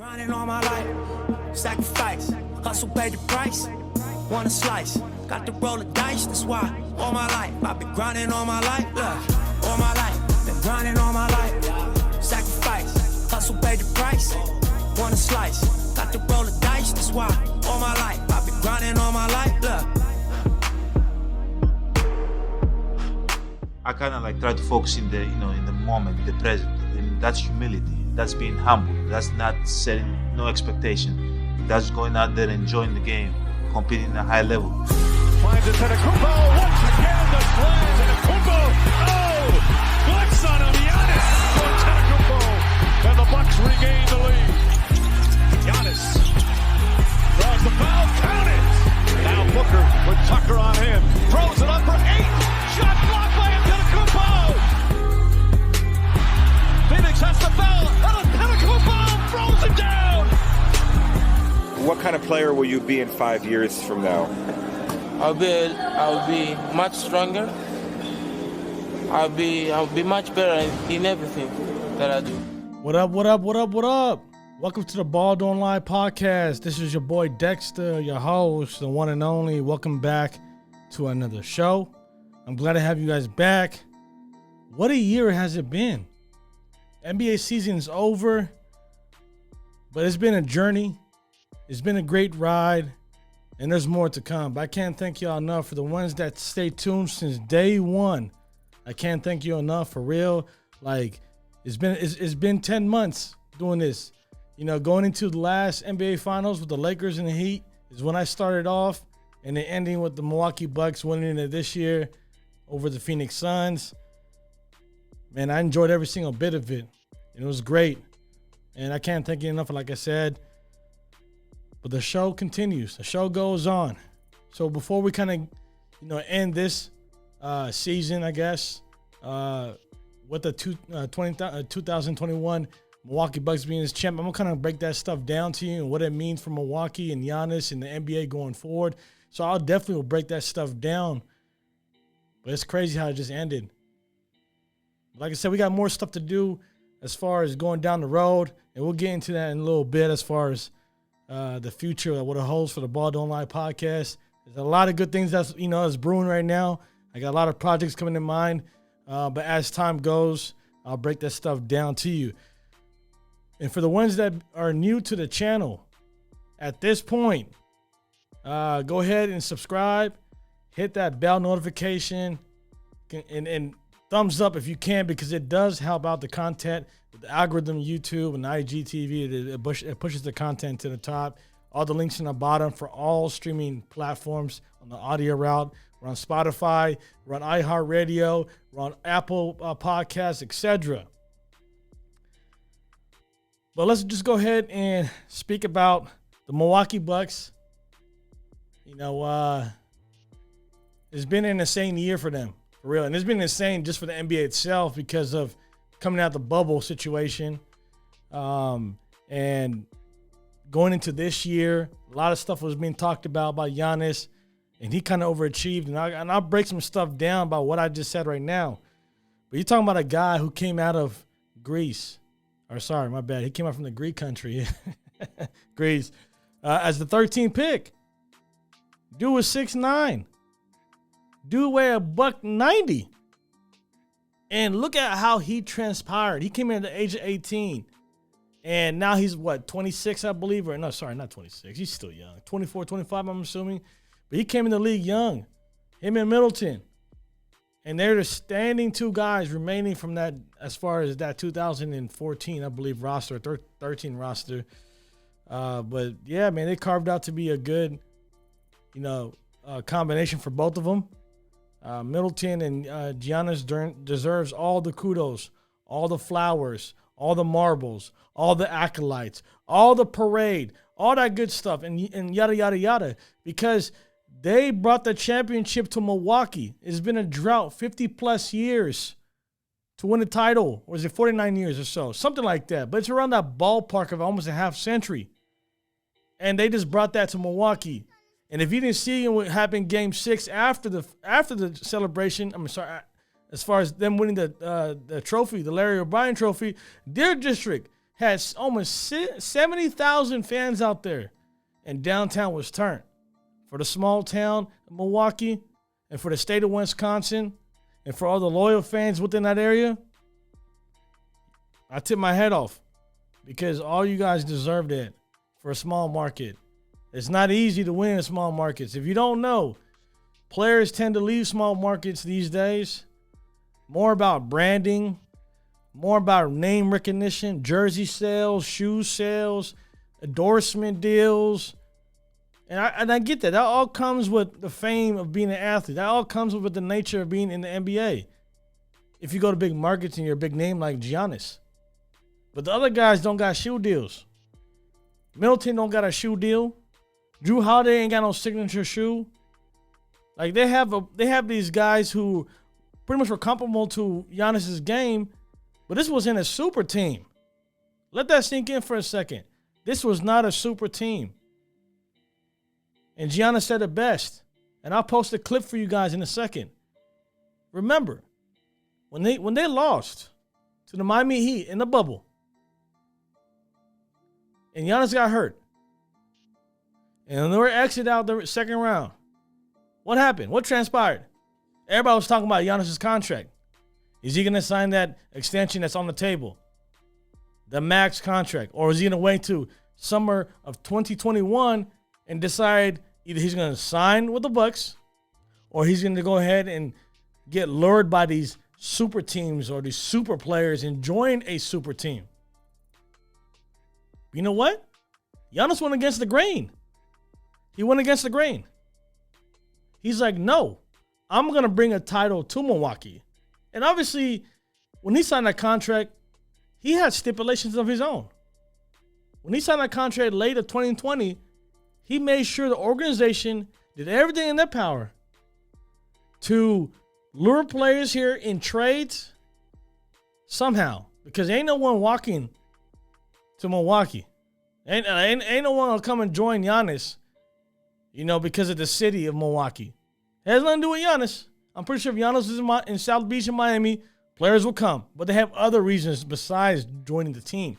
Grinding all my life, sacrifice, hustle paid the price. Want a slice, got to roll the dice. That's why all my life I've been grinding all my life. Look, all my life, been grinding all my life. Sacrifice, hustle paid the price. Want a slice, got to roll the dice. That's why all my life I've been grinding all my life. Look. I kind of like try to focus in the in the moment, in the present. And that's humility. That's being humble. That's not setting no expectation. That's going out there enjoying the game, competing at a high level. Finds Antetokounmpo once again. The slam. Antetokounmpo. Oh, flex on him. Giannis for Antetokounmpo, and the Bucks regain the lead. Giannis draws the foul. Count it. Now Booker with Tucker on him. Throws it up for 8. Shot blocked by Antetokounmpo. Phoenix has the foul. Antetokounmpo throws it down. What kind of player will you be in 5 years from now? I'll be much stronger. I'll be much better in everything that I do. What up? Welcome to the Ball Dnt Lie podcast. This is your boy Dexter, your host, the one and only. Welcome back to another show. I'm glad to have you guys back. What a year has it been? NBA season is over, but it's been a journey. It's been a great ride, and there's more to come. But I can't thank y'all enough for the ones that stay tuned since day one. I can't thank you enough, for real. Like, it's been 10 months doing this. You know, going into the last NBA Finals with the Lakers and the Heat is when I started off, and then ending with the Milwaukee Bucks winning it this year over the Phoenix Suns. Man, I enjoyed every single bit of it, and it was great. And I can't thank you enough, like I said. But the show continues. The show goes on. So before we kind of, end this season, I guess, with the 2021 Milwaukee Bucks being his champ, I'm going to kind of break that stuff down to you and what it means for Milwaukee and Giannis and the NBA going forward. So I'll definitely will break that stuff down. But it's crazy how it just ended. Like I said, we got more stuff to do as far as going down the road, and we'll get into that in a little bit as far as the future of what it holds for the Ball Dnt Lie podcast. There's a lot of good things that's brewing right now. I got a lot of projects coming in mind, but as time goes, I'll break that stuff down to you. And for the ones that are new to the channel, at this point, go ahead and subscribe, hit that bell notification, and thumbs up if you can, because it does help out the content with the algorithm, YouTube and IGTV. It pushes the content to the top. All the links in the bottom for all streaming platforms on the audio route. We're on Spotify, we're on iHeartRadio, we're on Apple Podcasts, etc. But let's just go ahead and speak about the Milwaukee Bucks. It's been an insane year for them. For real. And it's been insane just for the NBA itself because of coming out the bubble situation. And going into this year, a lot of stuff was being talked about by Giannis, and he kind of overachieved. And I'll break some stuff down about what I just said right now. But you're talking about a guy who came out of Greece. Or sorry, my bad. He came out from the Greek country. Greece. As the 13th pick. Dude was 6'9". Dude weighed $190. And look at how he transpired. He came in at the age of 18. And now he's 26, I believe. Or no, sorry, not 26. He's still young. 24, 25, I'm assuming. But he came in the league young. Him and Middleton. And they're the standing two guys remaining from that, as far as that 2014, I believe, roster, 13 roster. But yeah, man, they carved out to be a good, combination for both of them. Middleton and Giannis deserves all the kudos, all the flowers, all the marbles, all the acolytes, all the parade, all that good stuff, and yada, yada, yada, because they brought the championship to Milwaukee. It's been a drought, 50-plus years to win a title. Or is it 49 years or so? Something like that. But it's around that ballpark of almost a half century. And they just brought that to Milwaukee. And if you didn't see what happened in Game 6 after the celebration, as far as them winning the trophy, the Larry O'Brien trophy, their district had almost 70,000 fans out there, and downtown was turned. For the small town of Milwaukee, and for the state of Wisconsin, and for all the loyal fans within that area, I tip my head off, because all you guys deserve that for a small market. It's not easy to win in small markets. If you don't know, players tend to leave small markets these days. More about branding, more about name recognition, jersey sales, shoe sales, endorsement deals. And I get that. That all comes with the fame of being an athlete. That all comes with the nature of being in the NBA. If you go to big markets and you're a big name like Giannis. But the other guys don't got shoe deals. Middleton don't got a shoe deal. Drew Holiday ain't got no signature shoe. Like they have these guys who pretty much were comparable to Giannis's game, but this was in a super team. Let that sink in for a second. This was not a super team. And Giannis said it best. And I'll post a clip for you guys in a second. Remember, when they lost to the Miami Heat in the bubble, and Giannis got hurt, and they were exited out the second round, what happened? What transpired? Everybody was talking about Giannis's contract. Is he going to sign that extension that's on the table? The max contract? Or is he going to wait to summer of 2021 and decide either he's going to sign with the Bucks or he's going to go ahead and get lured by these super teams or these super players and join a super team? You know what? Giannis went against the grain. He went against the grain. He's like, no, I'm going to bring a title to Milwaukee. And obviously, when he signed that contract, he had stipulations of his own. When he signed that contract late of 2020, he made sure the organization did everything in their power to lure players here in trades somehow. Because ain't no one walking to Milwaukee. Ain't no one will come and join Giannis, because of the city of Milwaukee. It has nothing to do with Giannis. I'm pretty sure if Giannis is in South Beach in Miami, players will come. But they have other reasons besides joining the team.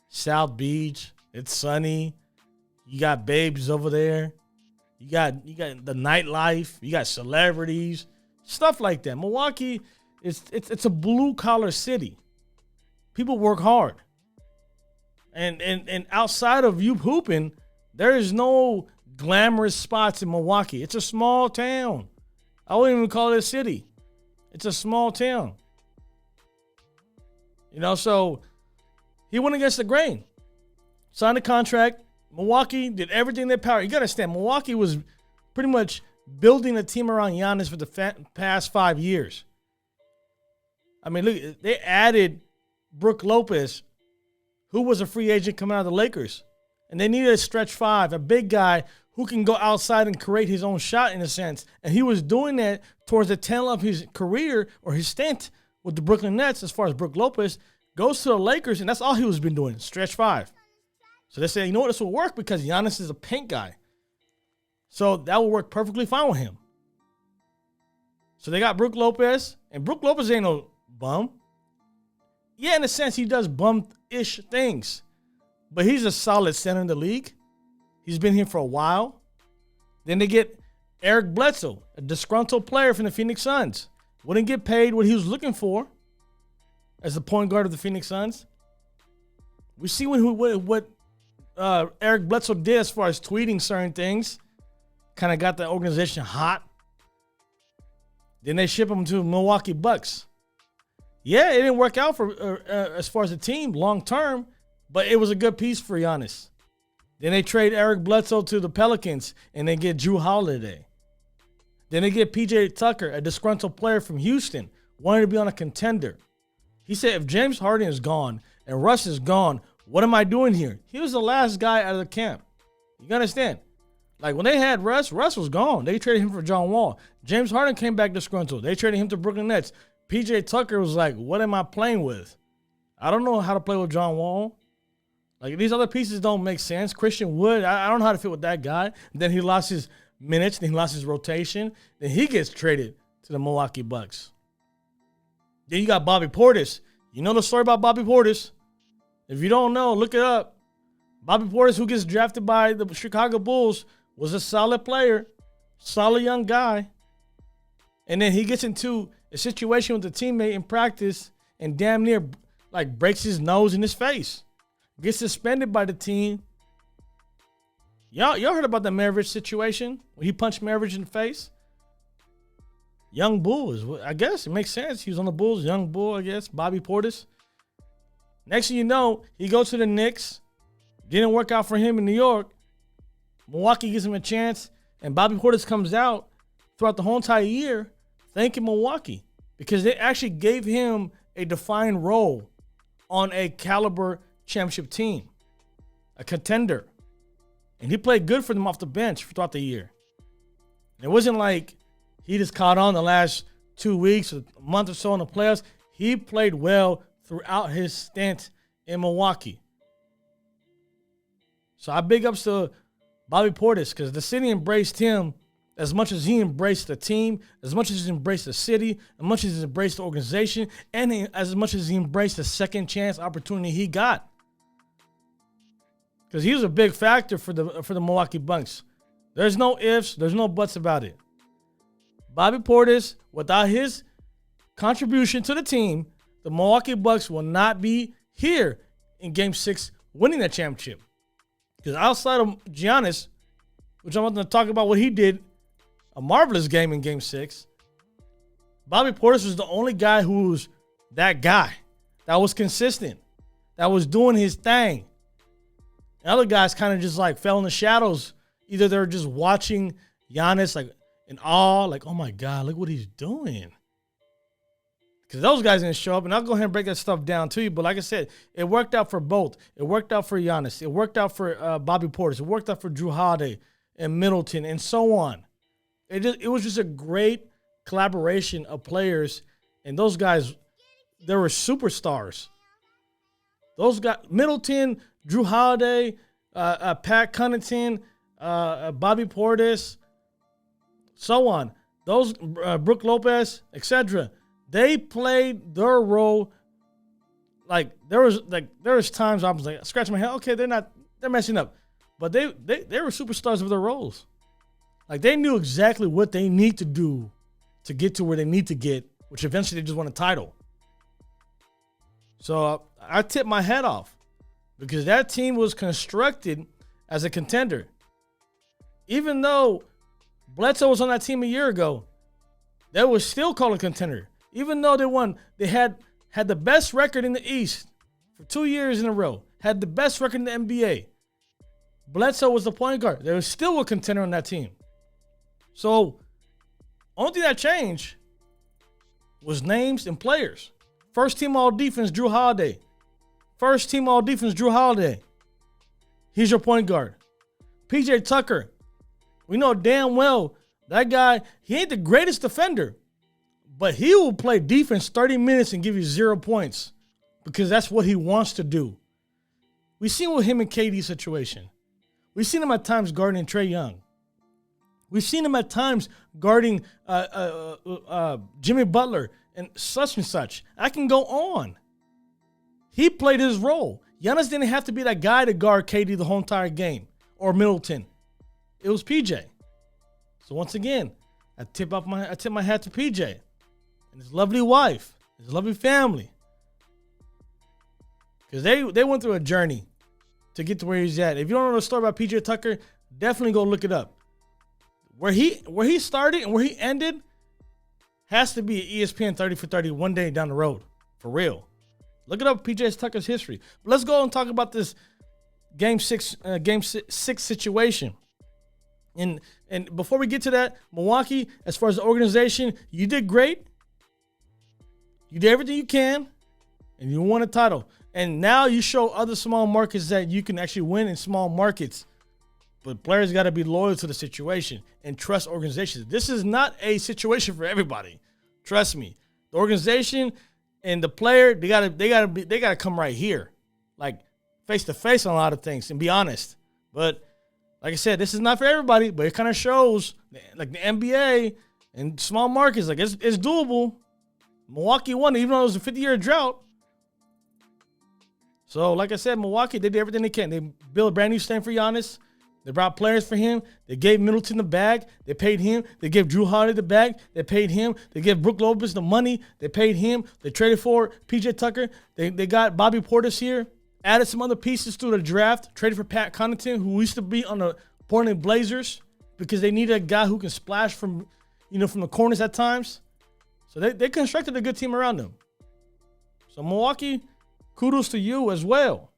South Beach, it's sunny. You got babes over there. You got the nightlife. You got celebrities, stuff like that. Milwaukee, it's a blue collar city. People work hard. And outside of you hooping, there is no glamorous spots in Milwaukee. It's a small town. I wouldn't even call it a city. It's a small town. So he went against the grain. Signed a contract. Milwaukee did everything in their power. You got to understand, Milwaukee was pretty much building a team around Giannis for the past 5 years. I mean, look, they added Brook Lopez, who was a free agent coming out of the Lakers. And they needed a stretch five, a big guy who can go outside and create his own shot in a sense. And he was doing that towards the tail of his career or his stint with the Brooklyn Nets as far as Brook Lopez goes to the Lakers, and that's all he was been doing, stretch five. So they said, you know what, this will work because Giannis is a paint guy. So that will work perfectly fine with him. So they got Brook Lopez, and Brook Lopez ain't no bum. Yeah, in a sense, he does bum-ish things. But he's a solid center in the league. He's been here for a while. Then they get Eric Bledsoe, a disgruntled player from the Phoenix Suns. Wouldn't get paid what he was looking for as the point guard of the Phoenix Suns. We see what Eric Bledsoe did as far as tweeting certain things. Kind of got the organization hot. Then they ship him to Milwaukee Bucks. Yeah, it didn't work out for as far as the team long term, but it was a good piece for Giannis. Then they trade Eric Bledsoe to the Pelicans, and they get Drew Holiday. Then they get PJ Tucker, a disgruntled player from Houston, wanted to be on a contender. He said, if James Harden is gone and Russ is gone, what am I doing here? He was the last guy out of the camp. You understand? Like when they had Russ was gone. They traded him for John Wall. James Harden came back disgruntled. They traded him to Brooklyn Nets. PJ Tucker was like, what am I playing with? I don't know how to play with John Wall. Like these other pieces don't make sense. Christian Wood, I don't know how to fit with that guy. Then he lost his minutes. Then he lost his rotation. Then he gets traded to the Milwaukee Bucks. Then you got Bobby Portis. You know the story about Bobby Portis. If you don't know, look it up. Bobby Portis, who gets drafted by the Chicago Bulls, was a solid player, solid young guy. And then he gets into a situation with a teammate in practice and damn near like breaks his nose in his face. Gets suspended by the team. Y'all heard about the Maravich situation when he punched Maravich in the face? Young Bull I guess it makes sense. He was on the Bulls, young Bull, I guess. Bobby Portis. Next thing you know, he goes to the Knicks. Didn't work out for him in New York. Milwaukee gives him a chance, and Bobby Portis comes out throughout the whole entire year thanking Milwaukee because they actually gave him a defined role on a caliber championship team, a contender. And he played good for them off the bench throughout the year. It wasn't like he just caught on the last 2 weeks or a month or so in the playoffs. He played well throughout his stint in Milwaukee. So I big ups to Bobby Portis because the city embraced him as much as he embraced the team, as much as he embraced the city, as much as he embraced the organization, and as much as he embraced the second chance opportunity he got. Because he was a big factor for the Milwaukee Bucks. There's no ifs, there's no buts about it. Bobby Portis, without his contribution to the team, the Milwaukee Bucks will not be here in Game 6 winning that championship. Because outside of Giannis, which I'm going to talk about what he did, a marvelous game in Game 6, Bobby Portis was the only guy who was that guy, that was consistent, that was doing his thing. And other guys kind of just like fell in the shadows. Either they're just watching Giannis like in awe, like, oh my God, look what he's doing. Because those guys didn't show up, and I'll go ahead and break that stuff down to you. But like I said, it worked out for both. It worked out for Giannis. It worked out for Bobby Portis. It worked out for Drew Holiday and Middleton and so on. It was just a great collaboration of players, and those guys, they were superstars. Those guys, Middleton, Drew Holiday, Pat Connaughton, Bobby Portis, so on. Those Brook Lopez, etc. They played their role. Like there was times I was like scratching my head. Okay, they're messing up, but they were superstars of their roles. Like they knew exactly what they need to do to get to where they need to get, which eventually they just won a title. So I tip my hat off because that team was constructed as a contender. Even though Bledsoe was on that team a year ago, they were still called a contender. Even though they had the best record in the East for 2 years in a row, had the best record in the NBA. Bledsoe was the point guard. They were still a contender on that team. So, only thing that changed was names and players. First team all defense, Drew Holiday. First team all defense, Drew Holiday. He's your point guard. PJ Tucker. We know damn well that guy, he ain't the greatest defender, but he will play defense 30 minutes and give you 0 points because that's what he wants to do. We've seen with him and KD's situation. We've seen him at times guarding Trae Young. We've seen him at times guarding Jimmy Butler and such. I can go on. He played his role. Giannis didn't have to be that guy to guard KD the whole entire game or Middleton. It was PJ. So once again, I tip my hat to PJ and his lovely wife, his lovely family. Because they went through a journey to get to where he's at. If you don't know the story about PJ Tucker, definitely go look it up. Where he started and where he ended has to be ESPN 30 for 30 one day down the road. For real. Look it up, PJ Tucker's history. But let's go and talk about this game six situation. And before we get to that, Milwaukee, as far as the organization, you did great. You did everything you can, and you won a title. And now you show other small markets that you can actually win in small markets. But players got to be loyal to the situation and trust organizations. This is not a situation for everybody. Trust me. The organization and the player, they gotta come right here, like face to face on a lot of things and be honest. But like I said, this is not for everybody. But it kind of shows, like the NBA and small markets, like it's doable. Milwaukee won, even though it was a 50-year drought. So, like I said, Milwaukee, they did everything they can. They built a brand new stand for Giannis. They brought players for him. They gave Middleton the bag. They paid him. They gave Drew Holiday the bag. They paid him. They gave Brook Lopez the money. They paid him. They traded for PJ Tucker. They got Bobby Portis here. Added some other pieces through the draft. Traded for Pat Connaughton, who used to be on the Portland Blazers, because they needed a guy who can splash from the corners at times. So they constructed a good team around them. So Milwaukee, kudos to you as well.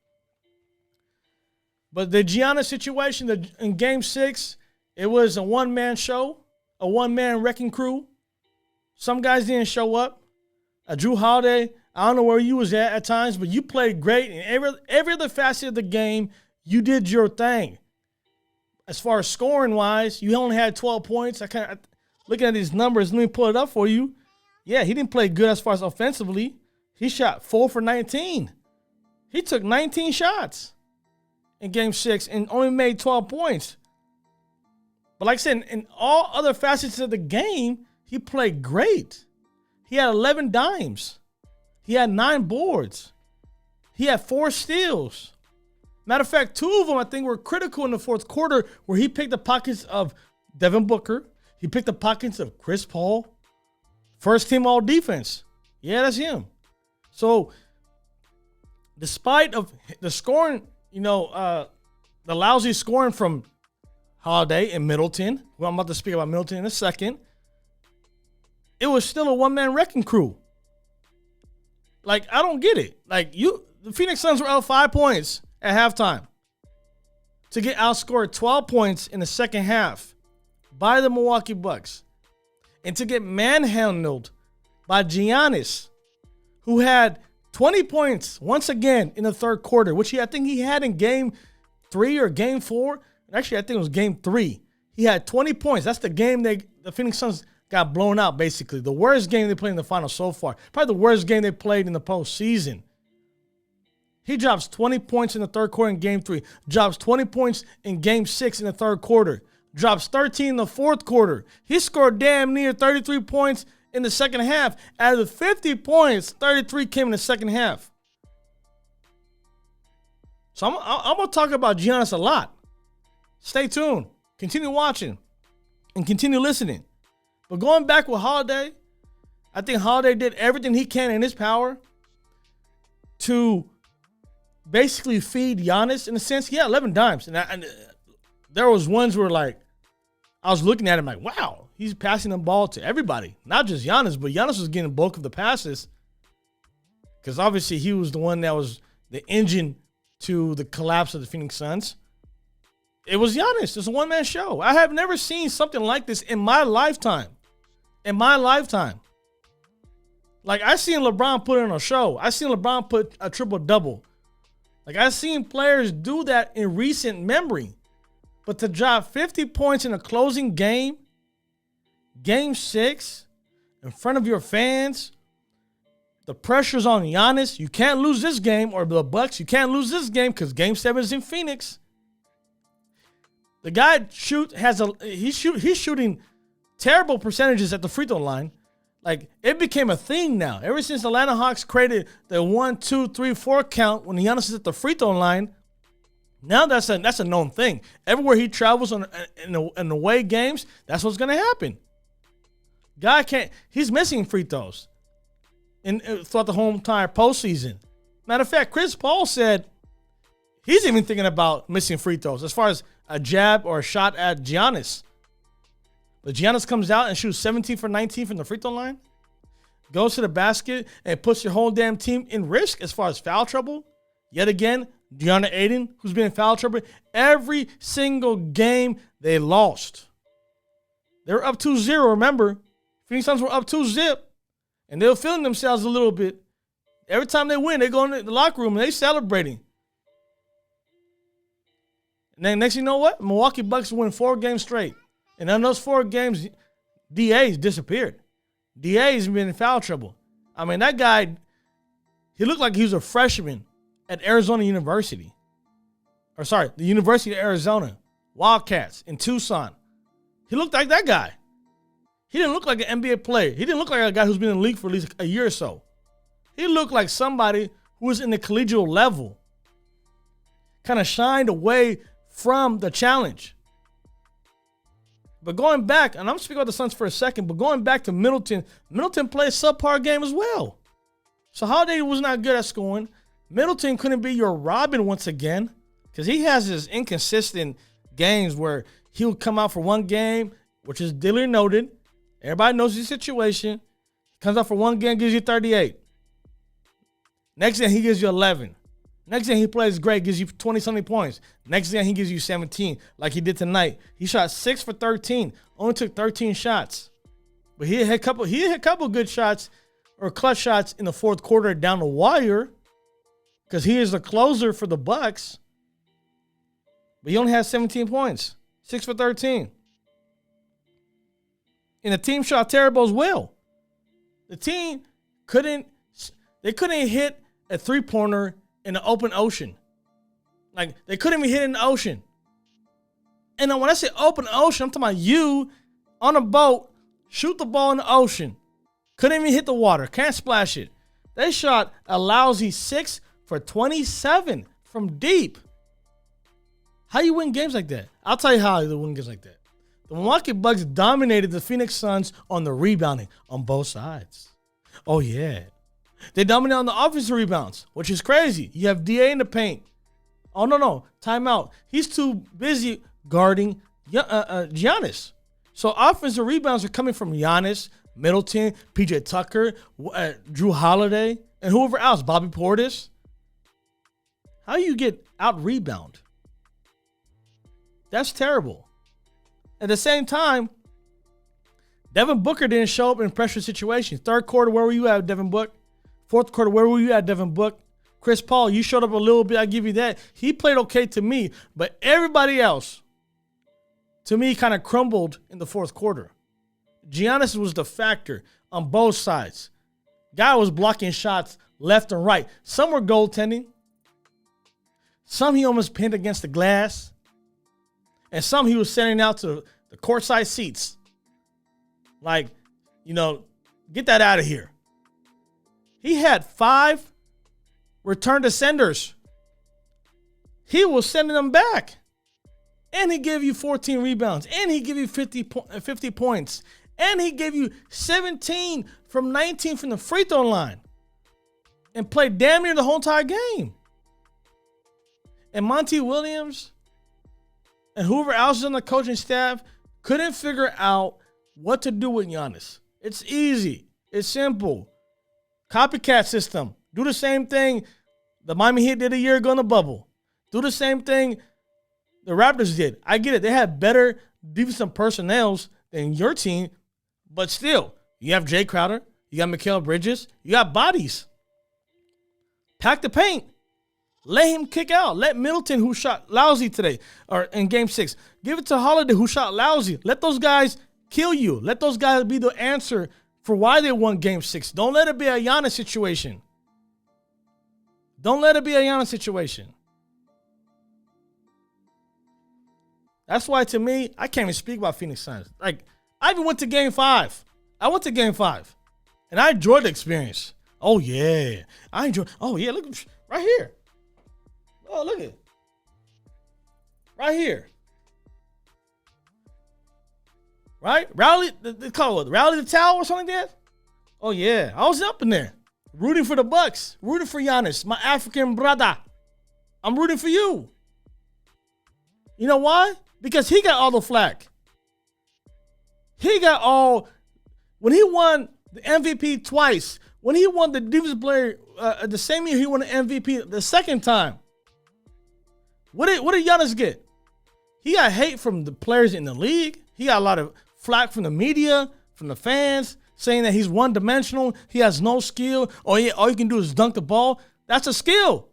But the Giannis situation in Game 6, it was a one-man show, a one-man wrecking crew. Some guys didn't show up. Drew Holiday, I don't know where you was at times, but you played great. In every other facet of the game, you did your thing. As far as scoring-wise, you only had 12 points. Looking at these numbers, let me pull it up for you. Yeah, he didn't play good as far as offensively. He shot 4 for 19. He took 19 shots in Game 6 and only made 12 points. But like I said, in all other facets of the game, he played great. He had 11 dimes. He had 9 boards. He had 4 steals. Matter of fact, 2 of them I think were critical in the fourth quarter, where he picked the pockets of Devin Booker. He picked the pockets of Chris Paul. First team all defense. Yeah, that's him. So despite of the scoring, the lousy scoring from Holiday and Middleton, well, I'm about to speak about Middleton in a second, it was still a one-man wrecking crew. Like, I don't get it. Like, the Phoenix Suns were out 5 points at halftime to get outscored 12 points in the second half by the Milwaukee Bucks, and to get manhandled by Giannis, who had 20 points once again in the third quarter, which I think he had in Game 3 or Game 4. Actually, I think it was Game 3. He had 20 points. That's the game the Phoenix Suns got blown out, basically. The worst game they played in the finals so far. Probably the worst game they played in the postseason. He drops 20 points in the third quarter in Game 3. Drops 20 points in Game 6 in the third quarter. Drops 13 in the fourth quarter. He scored damn near 33 points in the second half. Out of the 50 points, 33 came in the second half. So I'm going to talk about Giannis a lot. Stay tuned. Continue watching. And continue listening. But going back with Holiday, I think Holiday did everything he can in his power to basically feed Giannis. In a sense, he had 11 dimes. And there was ones where, like, I was looking at him like, wow, he's passing the ball to everybody. Not just Giannis, but Giannis was getting the bulk of the passes. Because obviously he was the one that was the engine to the collapse of the Phoenix Suns. It was Giannis. It's a one-man show. I have never seen something like this in my lifetime. In my lifetime. Like, I seen LeBron put in a show. I seen LeBron put a triple-double. Like, I've seen players do that in recent memory. But to drop 50 points in a closing game, Game 6, in front of your fans, the pressure's on Giannis. You can't lose this game, or the Bucks, you can't lose this game because Game 7 is in Phoenix. The guy he's shooting terrible percentages at the free throw line. Like, it became a thing now. Ever since the Atlanta Hawks created the 1, 2, 3, 4 count when Giannis is at the free throw line, now that's a known thing. Everywhere he travels in the away games, that's what's going to happen. He's missing free throws throughout the whole entire postseason. Matter of fact, Chris Paul said he's even thinking about missing free throws as far as a jab or a shot at Giannis. But Giannis comes out and shoots 17 for 19 from the free throw line, goes to the basket, and puts your whole damn team in risk as far as foul trouble. Yet again, DeAndre Ayton, who's been in foul trouble, every single game they lost. They were up 2-0, remember? Phoenix Suns were up 2-0, and they were feeling themselves a little bit. Every time they win, they go in the locker room and they celebrating. And then next, you know what? Milwaukee Bucks win 4 games straight. And in those 4 games, DA's disappeared. DA's been in foul trouble. I mean, that guy, he looked like he was a freshman at Arizona University. The University of Arizona. Wildcats in Tucson. He looked like that guy. He didn't look like an NBA player. He didn't look like a guy who's been in the league for at least a year or so. He looked like somebody who was in the collegiate level kind of shined away from the challenge. But going back, and I'm speaking about the Suns for a second, but going back to Middleton played a subpar game as well. So Holiday was not good at scoring. Middleton couldn't be your Robin once again because he has his inconsistent games where he'll come out for one game, which is duly noted. Everybody knows the situation. Comes out for one game, gives you 38. Next game, he gives you 11. Next game, he plays great, gives you 20-something points. Next game, he gives you 17, like he did tonight. He shot 6 for 13, only took 13 shots. But he had a couple good shots or clutch shots in the fourth quarter down the wire because he is the closer for the Bucks. But he only has 17 points, 6 for 13. And the team shot terrible as well. The team couldn't hit a three-pointer in the open ocean. Like, they couldn't even hit in the ocean. And then when I say open ocean, I'm talking about you on a boat, shoot the ball in the ocean. Couldn't even hit the water. Can't splash it. They shot a lousy 6 for 27 from deep. How you win games like that? I'll tell you how you win games like that. The Milwaukee Bucks dominated the Phoenix Suns on the rebounding on both sides. Oh, yeah. They dominated on the offensive rebounds, which is crazy. You have DA in the paint. Oh, no. Timeout. He's too busy guarding Giannis. So offensive rebounds are coming from Giannis, Middleton, PJ Tucker, Drew Holiday, and whoever else, Bobby Portis. How you get out-rebound? That's terrible. At the same time, Devin Booker didn't show up in pressure situations. Third quarter, where were you at, Devin Booker? Fourth quarter, where were you at, Devin Booker? Chris Paul, you showed up a little bit. I give you that. He played okay to me, but everybody else, to me, kind of crumbled in the fourth quarter. Giannis was the factor on both sides. Guy was blocking shots left and right. Some were goaltending. Some he almost pinned against the glass. And some he was sending out to the courtside seats. Like, get that out of here. He had 5 return to senders. He was sending them back. And he gave you 14 rebounds. And he gave you 50 points. And he gave you 17 from 19 from the free throw line. And played damn near the whole entire game. And Monty Williams and whoever else is on the coaching staff couldn't figure out what to do with Giannis. It's easy. It's simple. Copycat system. Do the same thing the Miami Heat did a year ago in the bubble. Do the same thing the Raptors did. I get it. They had better defensive personnels than your team, but still, you have Jay Crowder, you got Mikal Bridges, you got bodies. Pack the paint. Let him kick out. Let Middleton, who shot lousy today, or in Game 6, give it to Holiday, who shot lousy. Let those guys kill you. Let those guys be the answer for why they won Game 6. Don't let it be a Giannis situation. Don't let it be a Giannis situation. That's why, to me, I can't even speak about Phoenix Suns. Like, I even went to Game 5. I went to Game 5, and I enjoyed the experience. Oh, yeah. Oh, yeah, look, right here. Oh, look at it. Right here. Right? Rally, they call it Rally the Towel or something like that? Oh, yeah. I was up in there. Rooting for the Bucks. Rooting for Giannis, my African brother. I'm rooting for you. You know why? Because he got all the flack. He got all... When he won the MVP twice, when he won the Defensive Player the same year he won the MVP the second time, what did Giannis get? He got hate from the players in the league. He got a lot of flack from the media, from the fans, saying that he's one-dimensional, he has no skill, all you can do is dunk the ball. That's a skill.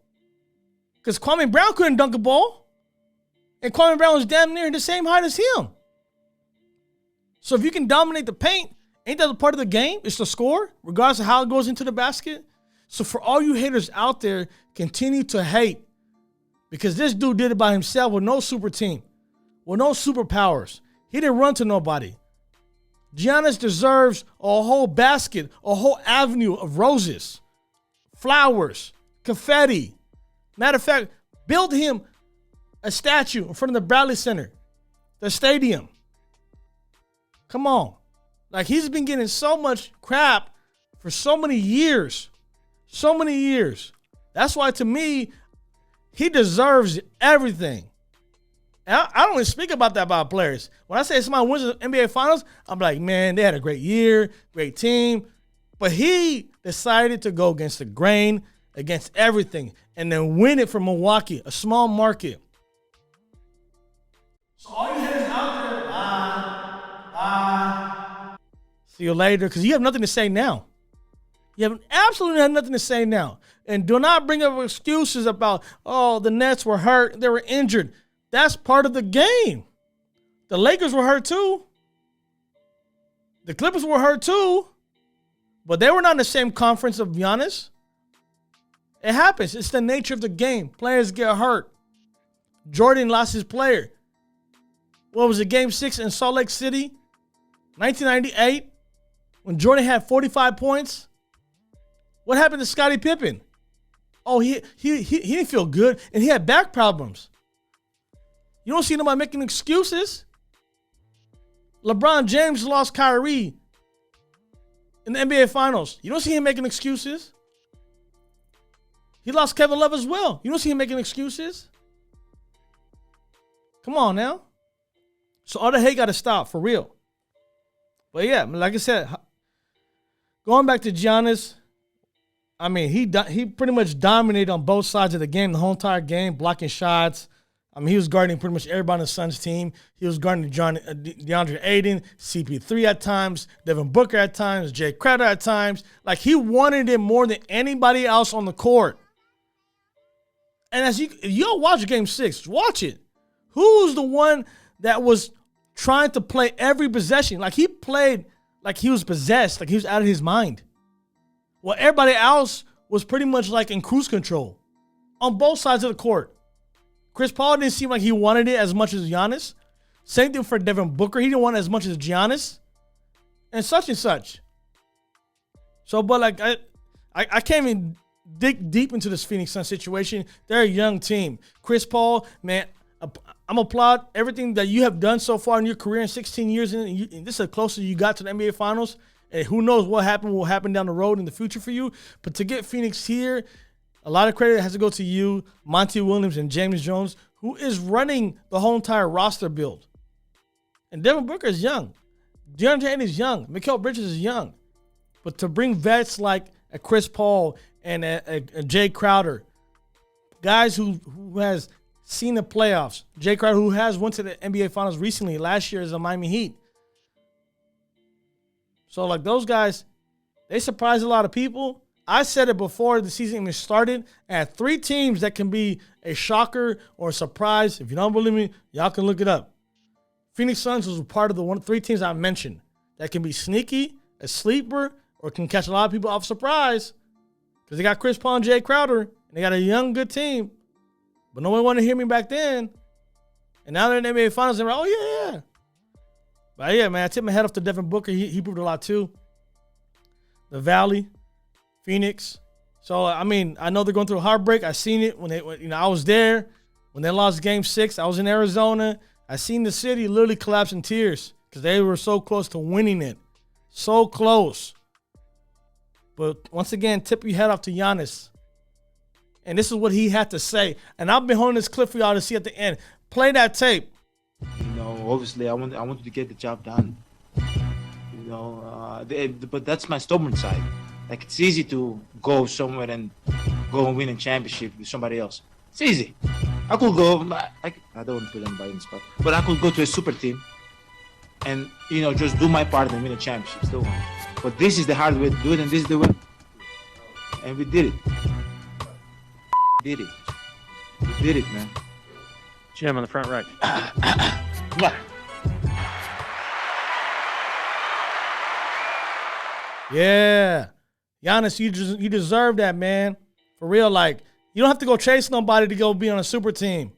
Because Kwame Brown couldn't dunk a ball. And Kwame Brown was damn near the same height as him. So if you can dominate the paint, ain't that a part of the game? It's the score, regardless of how it goes into the basket. So for all you haters out there, continue to hate. Because this dude did it by himself with no super team, with no superpowers. He didn't run to nobody. Giannis deserves a whole basket, a whole avenue of roses, flowers, confetti. Matter of fact, build him a statue in front of the Bradley Center, the stadium. Come on. Like, he's been getting so much crap for so many years. So many years. That's why, to me, he deserves everything. And I don't even speak about that about players. When I say somebody wins the NBA Finals, I'm like, man, they had a great year, great team. But he decided to go against the grain, against everything, and then win it for Milwaukee, a small market. So all you haters out there, bye. See you later, because you have nothing to say now. You have absolutely nothing to say now. And do not bring up excuses about, oh, the Nets were hurt, they were injured. That's part of the game. The Lakers were hurt too. The Clippers were hurt too. But they were not in the same conference of Giannis. It happens. It's the nature of the game. Players get hurt. Jordan lost his player. What was it, Game 6 in Salt Lake City? 1998, when Jordan had 45 points. What happened to Scottie Pippen? Oh, he didn't feel good, and he had back problems. You don't see nobody making excuses. LeBron James lost Kyrie in the NBA Finals. You don't see him making excuses. He lost Kevin Love as well. You don't see him making excuses. Come on now. So all the hate got to stop, for real. But yeah, like I said, going back to Giannis, I mean, he pretty much dominated on both sides of the game, the whole entire game, blocking shots. I mean, he was guarding pretty much everybody on the Suns team. He was guarding DeAndre Ayton, CP3 at times, Devin Booker at times, Jay Crowder at times. Like, he wanted it more than anybody else on the court. And if you watch Game 6, watch it. Who's the one that was trying to play every possession? Like, he played like he was possessed, like he was out of his mind. Well, everybody else was pretty much like in cruise control on both sides of the court. Chris Paul didn't seem like he wanted it as much as Giannis. Same thing for Devin Booker. He didn't want it as much as Giannis. And such. So, but like, I can't even dig deep into this Phoenix Suns situation. They're a young team. Chris Paul, man, I'm applaud everything that you have done so far in your career in 16 years. And this is the closest you got to the NBA Finals. And who knows what will happen down the road in the future for you. But to get Phoenix here, a lot of credit has to go to you, Monty Williams, and James Jones, who is running the whole entire roster build. And Devin Booker is young. DeAndre Ayton is young. Mikal Bridges is young. But to bring vets like a Chris Paul and a Jay Crowder, guys who has seen the playoffs. Jay Crowder, who has went to the NBA Finals recently, last year as a Miami Heat. So, like, those guys, they surprised a lot of people. I said it before the season even started. I had 3 teams that can be a shocker or a surprise. If you don't believe me, y'all can look it up. Phoenix Suns was part of the 3 teams I mentioned that can be sneaky, a sleeper, or can catch a lot of people off surprise because they got Chris Paul and Jay Crowder, and they got a young, good team. But nobody wanted to hear me back then. And now they're in the NBA Finals, and they're like, oh, yeah. But yeah, man, I tip my head off to Devin Booker. He proved a lot too. The Valley. Phoenix. So, I mean, I know they're going through a heartbreak. I seen it when I was there. When they lost Game 6, I was in Arizona. I seen the city literally collapse in tears because they were so close to winning it. So close. But once again, tip your head off to Giannis. And this is what he had to say. And I've been holding this clip for y'all to see at the end. Play that tape. You know, obviously, I wanted to get the job done. You know, but that's my stubborn side. Like, it's easy to go somewhere and go and win a championship with somebody else. It's easy. I could go, I don't want to put anybody in the spot, but I could go to a super team and, you know, just do my part and win a championship still. But this is the hard way to do it, and this is the way. And we did it. We did it, man. Jim on the front right. Yeah. Giannis, you deserve that, man. For real, like, you don't have to go chase nobody to go be on a super team.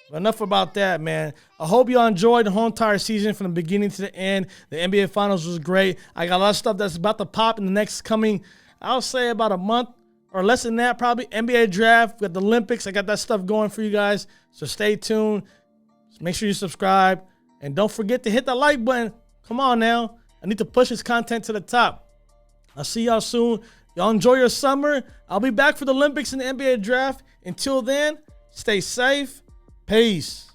But enough about that, man. I hope y'all enjoyed the whole entire season from the beginning to the end. The NBA Finals was great. I got a lot of stuff that's about to pop in the next coming, I'll say about a month or less than that, probably. NBA draft, we got the Olympics. I got that stuff going for you guys. So stay tuned. Just make sure you subscribe. And don't forget to hit that like button. Come on now. I need to push this content to the top. I'll see y'all soon. Y'all enjoy your summer. I'll be back for the Olympics and the NBA draft. Until then, stay safe. Peace.